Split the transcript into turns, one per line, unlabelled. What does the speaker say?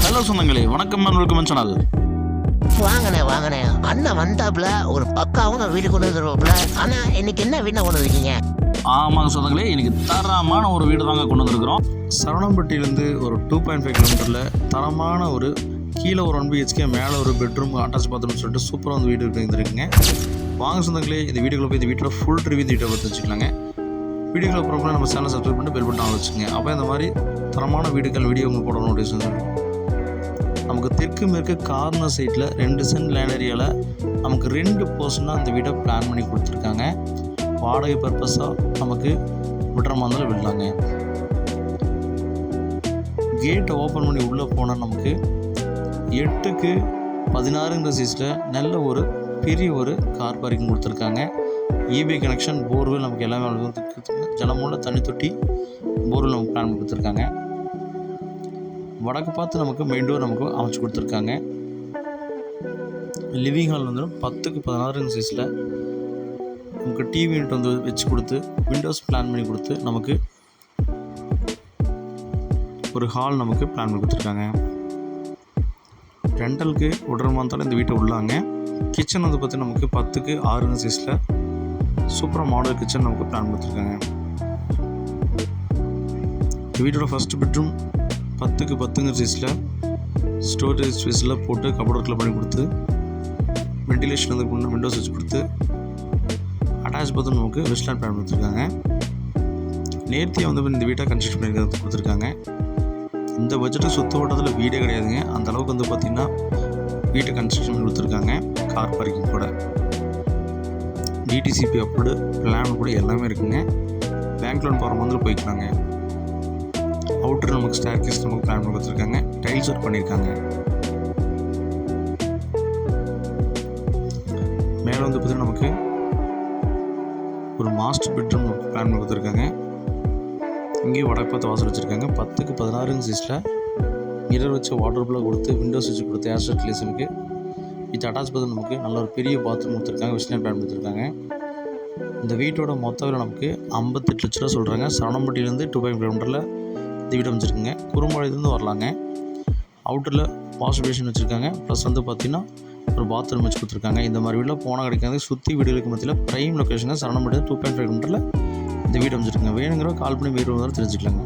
Hello சொந்தங்களே, வணக்கம் and welcome channel.
வாங்கண்ணே அண்ணன் வந்தாப்புல ஒரு பக்காவும் வீடு கொண்டு வந்துருவாப்புல. ஆனா இன்னைக்கு என்ன வீடு கொண்டு வந்திருக்கீங்க?
ஆமாங்க சொந்தங்களே, இன்னைக்கு தரமான ஒரு வீடு தாங்க கொண்டு வந்திருக்கிறோம். சரவணம்பட்டியிலேருந்து ஒரு 2.5 கிலோமீட்டரில் தரமான ஒரு கீழே ஒரு 1 BHK மேலே ஒரு பெட்ரூம் அட்டாச் பாத்ரூம்னு சொல்லிட்டு சூப்பராக வந்து வீடு இருக்குங்க. வாங்க சொந்தங்களே, இந்த வீடுகளை போய் இந்த வீட்டோட ஃபுல் ரிவ்யூ இந்த வீட்டை பார்த்து வச்சுக்கலாங்க. வீடியோக்களை அப்புறம் நம்ம சேனல் சப்ஸ்கிரைப் பண்ணிட்டு பெல் பட்டன் வச்சுங்க. அப்போ இந்த மாதிரி தரமான வீடுகள் வீடியோ உங்களுக்கு போட நோட்டீஸ் வந்துடும். நமக்கு தெற்கு மேற்கு கார்னர் சைட்டில் 2 சென்ட் லேண்ட் ஏரியாவில் நமக்கு 2 போர்ஷனாக அந்த வீடை பிளான் பண்ணி கொடுத்துருக்காங்க. வாடகை பர்பஸாக நமக்கு விடுற மாதிரி விடலாங்க. கேட்டை ஓப்பன் பண்ணி உள்ளே போனால் நமக்கு 8க்கு 16 சைஸில் நல்ல ஒரு பெரிய ஒரு கார் பார்க்கிங் கொடுத்துருக்காங்க. இபி கனெக்ஷன், போர்வெல் நமக்கு எல்லாமே ஜலமுள்ள தண்ணி தொட்டி போர்வெல் நமக்கு பிளான் பண்ணி கொடுத்துருக்காங்க. வடக்கு பார்த்து நமக்கு மெயின் டோர் நமக்கு அமைச்சு கொடுத்துருக்காங்க. லிவிங் ஹால் வந்து 10க்கு 16 சைஸில் நமக்கு டிவி யூனிட் வந்து வச்சு கொடுத்து விண்டோஸ் பிளான் பண்ணி கொடுத்து நமக்கு ஒரு ஹால் நமக்கு பிளான் பண்ணி கொடுத்துருக்காங்க. ரெண்டலுக்கு விடுற மாதிரி இந்த வீட்டை உள்ளாங்க. கிச்சன் வந்து பார்த்து நமக்கு 10க்கு 6 சைஸில் சூப்பராக மாடல் கிச்சன் நமக்கு பிளான் கொடுத்துருக்காங்க. வீட்டோட ஃபஸ்ட்டு பெட்ரூம் 10க்கு 10 சைஸில் ஸ்டோரேஜ் ஸ்பேஸில் போட்டு கபோர்ட் ஒர்க்கில் பண்ணி கொடுத்து வென்டிலேஷன் வந்து கொண்டு விண்டோஸ் வச்சு கொடுத்து அட்டாச் பாத்ரூம் நமக்கு வெஸ்ட்லேண்ட் பிளான் கொடுத்துருக்காங்க. நேர்த்தியாக வந்து இந்த வீட்டை கன்ஸ்ட்ரக்ட் பண்ணி கொடுத்துருக்காங்க. இந்த பட்ஜெட்டு சுற்ற ஓட்டத்தில் வீடே கிடையாதுங்க. அந்த அளவுக்கு வந்து பார்த்திங்கன்னா வீட்டை கன்ஸ்ட்ரக்ஷன் பண்ணி கொடுத்துருக்காங்க. கார் பார்க்கிங் கூட டிடிசிபி அப்ரூவ்டு பிளான் கூட எல்லாமே இருக்குங்க. பேங்க் லோன் போகிற மாதிரி போய்க்கலாங்க. அவுட்டர் நமக்கு ஸ்டேர் கேஸ் நமக்கு பிளான் பண்ணி கொடுத்துருக்காங்க. டைல்ஸ் ஒர்க் பண்ணியிருக்காங்க. மேலே வந்து பார்த்திங்கன்னா நமக்கு ஒரு மாஸ்டர் பெட்ரூம் நமக்கு பிளான் பண்ணி கொடுத்துருக்காங்க. இங்கேயும் வடக்கு பார்த்து வாசல் வச்சுருக்காங்க. 10க்கு 16 சைஸில் மிரர் வச்சு வாட்டர் ப்ளக் கொடுத்து விண்டோஸ் வச்சு கொடுத்து ஏர் சர்க்குலேஷனுக்கு வித் அட்டாச் பாத்ரூம் நமக்கு நல்ல ஒரு பெரிய பாத்ரூம் கொடுத்துருக்காங்க. வெஸ்டர்ன் பிளான் கொடுத்துருக்காங்க. இந்த வீட்டோட மொத்த விலை நமக்கு 58 லட்ச ரூபா சொல்கிறாங்க. சரவணம்பட்டியிலேருந்து 2.5 கிலோமீட்டரில் இந்த வீடு அமைச்சிருக்குங்க. குறும்பாளையத்துலேருந்து வரலாங்க. அவுட்டரில் வாஷ் பேஷன் வச்சுருக்காங்க. ப்ளஸ் வந்து பார்த்திங்கன்னா ஒரு பாத்ரூம் வச்சு கொடுத்துருக்காங்க. இந்த மாதிரி வீட்டில் போனால் கிடைக்காது. சுற்றி வீடுகளுக்கு மத்தியில் ப்ரைம் லொக்கேஷனாக சரவணம்பட்டி 2.5 கிலோமீட்டரில் இந்த வீடு அமைச்சிருக்குங்க. வேணுங்கிற கால் பண்ணி வீடு வந்தாலும் தெரிஞ்சுக்கலாங்க.